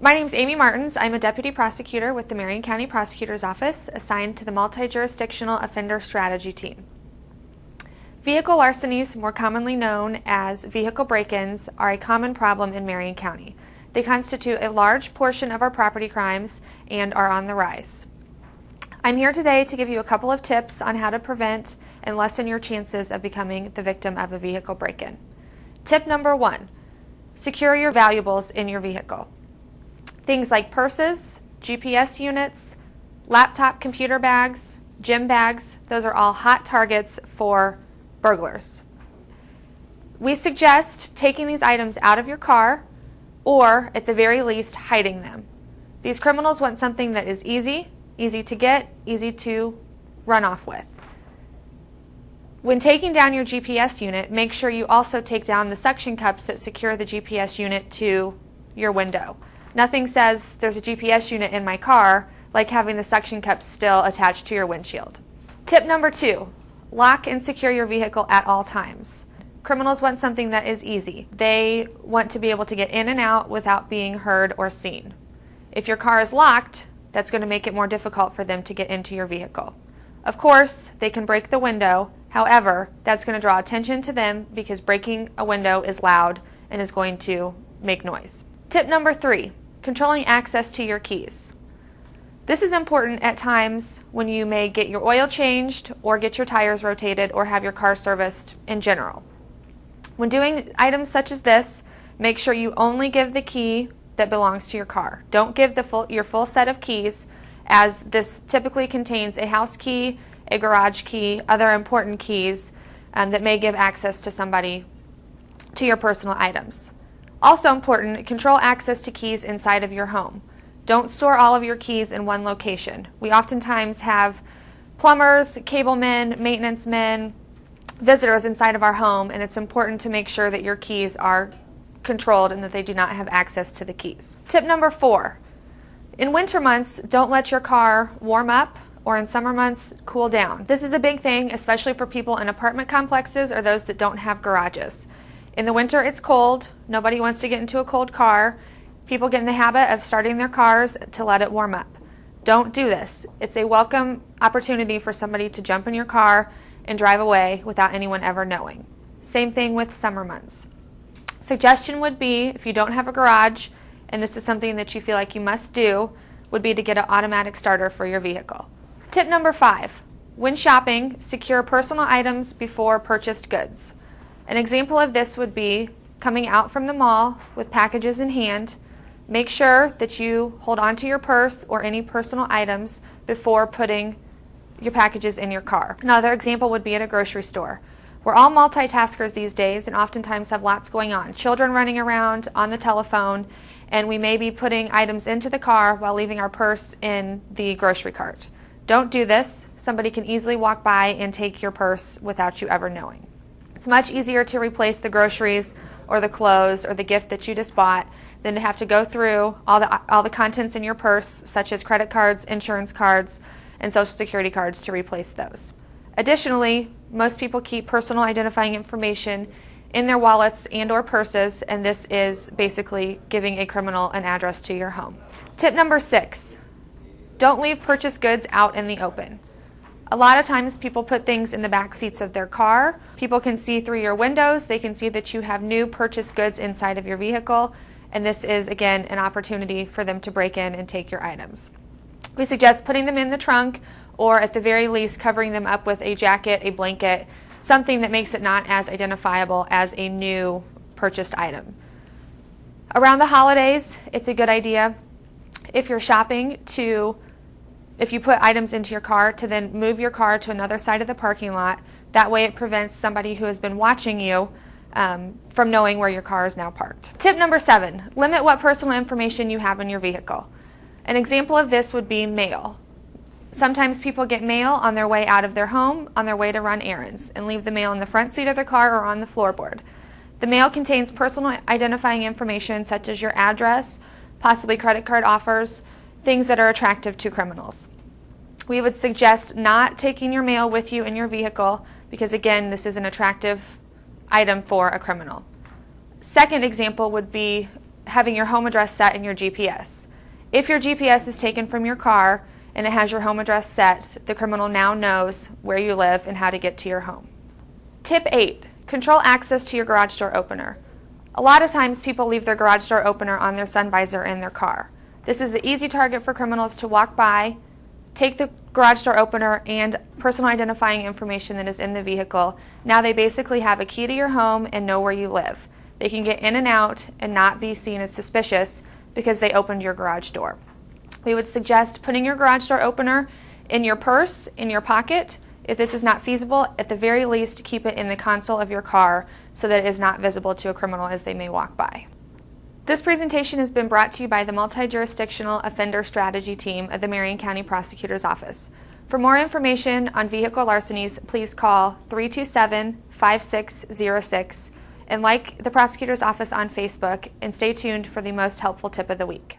My name is Amy Martins. I'm a deputy prosecutor with the Marion County Prosecutor's Office assigned to the Multi-Jurisdictional Offender Strategy Team. Vehicle larcenies, more commonly known as vehicle break-ins, are a common problem in Marion County. They constitute a large portion of our property crimes and are on the rise. I'm here today to give you a couple of tips on how to prevent and lessen your chances of becoming the victim of a vehicle break-in. Tip number 1, secure your valuables in your vehicle. Things like purses, GPS units, laptop computer bags, gym bags, those are all hot targets for burglars. We suggest taking these items out of your car or, at the very least, hiding them. These criminals want something that is easy to get, easy to run off with. When taking down your GPS unit, make sure you also take down the suction cups that secure the GPS unit to your window. Nothing says there's a GPS unit in my car like having the suction cups still attached to your windshield. Tip number 2, lock and secure your vehicle at all times. Criminals want something that is easy. They want to be able to get in and out without being heard or seen. If your car is locked, that's going to make it more difficult for them to get into your vehicle. Of course, they can break the window. However, that's going to draw attention to them because breaking a window is loud and is going to make noise. Tip number 3, controlling access to your keys. This is important at times when you may get your oil changed or get your tires rotated or have your car serviced in general. When doing items such as this, make sure you only give the key that belongs to your car. Don't give your full set of keys, as this typically contains a house key, a garage key, other important keys that may give access to somebody to your personal items. Also important, control access to keys inside of your home. Don't store all of your keys in one location. We oftentimes have plumbers, cable men, maintenance men, visitors inside of our home, and it's important to make sure that your keys are controlled and that they do not have access to the keys. Tip number 4, in winter months, don't let your car warm up, or in summer months, cool down. This is a big thing, especially for people in apartment complexes or those that don't have garages. In the winter, it's cold. Nobody wants to get into a cold car. People get in the habit of starting their cars to let it warm up. Don't do this. It's a welcome opportunity for somebody to jump in your car and drive away without anyone ever knowing. Same thing with summer months. Suggestion would be, if you don't have a garage, and this is something that you feel like you must do, would be to get an automatic starter for your vehicle. Tip number 5, when shopping, secure personal items before purchased goods. An example of this would be coming out from the mall with packages in hand. Make sure that you hold onto your purse or any personal items before putting your packages in your car. Another example would be at a grocery store. We're all multitaskers these days and oftentimes have lots going on. Children running around on the telephone, and we may be putting items into the car while leaving our purse in the grocery cart. Don't do this. Somebody can easily walk by and take your purse without you ever knowing. It's much easier to replace the groceries or the clothes or the gift that you just bought than to have to go through all the contents in your purse, such as credit cards, insurance cards, and social security cards, to replace those. Additionally, most people keep personal identifying information in their wallets and or purses, and this is basically giving a criminal an address to your home. Tip number 6, don't leave purchased goods out in the open. A lot of times people put things in the back seats of their car. People can see through your windows. They can see that you have new purchased goods inside of your vehicle, and this is, again, an opportunity for them to break in and take your items. We suggest putting them in the trunk, or at the very least covering them up with a jacket, a blanket, something that makes it not as identifiable as a new purchased item. Around the holidays, it's a good idea, if you're shopping, if you put items into your car, to then move your car to another side of the parking lot. That way it prevents somebody who has been watching you from knowing where your car is now parked. Tip number 7, limit what personal information you have in your vehicle. An example of this would be mail. Sometimes people get mail on their way out of their home, on their way to run errands, and leave the mail in the front seat of their car or on the floorboard. The mail contains personal identifying information such as your address, possibly credit card offers, things that are attractive to criminals. We would suggest not taking your mail with you in your vehicle because, again, this is an attractive item for a criminal. Second example would be having your home address set in your GPS. If your GPS is taken from your car and it has your home address set, the criminal now knows where you live and how to get to your home. Tip 8. Control access to your garage door opener. A lot of times people leave their garage door opener on their sun visor in their car. This is an easy target for criminals to walk by, take the garage door opener and personal identifying information that is in the vehicle. Now they basically have a key to your home and know where you live. They can get in and out and not be seen as suspicious because they opened your garage door. We would suggest putting your garage door opener in your purse, in your pocket. If this is not feasible, at the very least, keep it in the console of your car so that it is not visible to a criminal as they may walk by. This presentation has been brought to you by the Multi-Jurisdictional Offender Strategy Team at the Marion County Prosecutor's Office. For more information on vehicle larcenies, please call 327-5606 and like the Prosecutor's Office on Facebook, and stay tuned for the most helpful tip of the week.